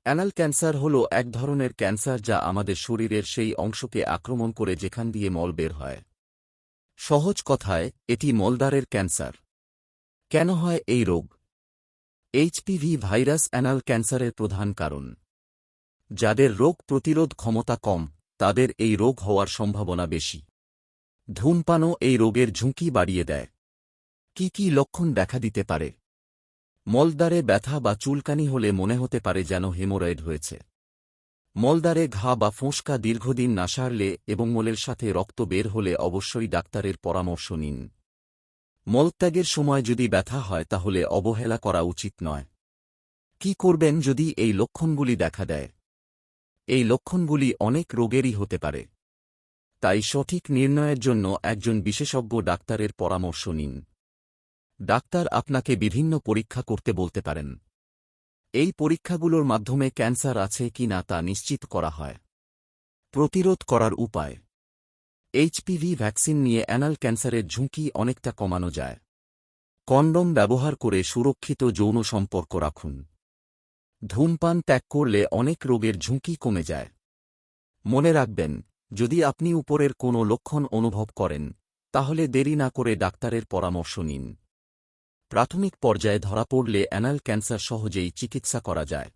Anal cancer হল এক ধরনের ক্যান্সার যা আমাদের শরীরের সেই অংশকে আক্রমণ করে যেখান দিয়ে মল বের হয়। সহজ কথায়, এটি মলদ্বারের ক্যান্সার। কেন হয় এই রোগ? এইচপিভি ভাইরাস অ্যানাল ক্যান্সারের প্রধান কারণ। যাদের রোগ প্রতিরোধ ক্ষমতা কম, তাদের এই রোগ হওয়ার সম্ভাবনা বেশি। ধূমপানও এই রোগের ঝুঁকি বাড়িয়ে দেয়। কি কি লক্ষণ দেখা দিতে পারে? মলদ্বারে ব্যথা বা চুলকানি হলে মনে হতে পারে যেন হেমোরয়েড হয়েছে। মলদ্বারে ঘা বা ফোঁসকা দীর্ঘদিন না সারলে এবং মলের সাথে রক্ত বের হলে অবশ্যই ডাক্তারের পরামর্শ নিন। মলত্যাগের সময় যদি ব্যথা হয় তাহলে অবহেলা করা উচিত নয়। কি করবেন যদি এই লক্ষণগুলি দেখা দেয়? এই লক্ষণগুলি অনেক রোগেরই হতে পারে। তাই সঠিক নির্ণয়ের জন্য একজন বিশেষজ্ঞ ডাক্তারের পরামর্শ নিন। ডাক্তার আপনাকে বিভিন্ন পরীক্ষা করতে বলতে পারেন। এই পরীক্ষাগুলোর মাধ্যমে ক্যান্সার আছে কি না তা নিশ্চিত করা হয়। প্রতিরোধ করার উপায়। এইচপিভি ভ্যাকসিন নিয়ে অ্যানাল ক্যান্সারের ঝুঁকি অনেকটা কমানো যায়। কন্ডোম ব্যবহার করে সুরক্ষিত যৌন সম্পর্ক রাখুন। ধূমপান ত্যাগ করলে অনেক রোগের ঝুঁকি কমে যায়। মনে রাখবেন, যদি আপনি উপরের কোনো লক্ষণ অনুভব করেন, তাহলে দেরি না করে ডাক্তারের পরামর্শ নিন। প্রাথমিক পর্যায়ে ধরা পড়লে অ্যানাল ক্যান্সার সহজেই চিকিৎসা করা যায়।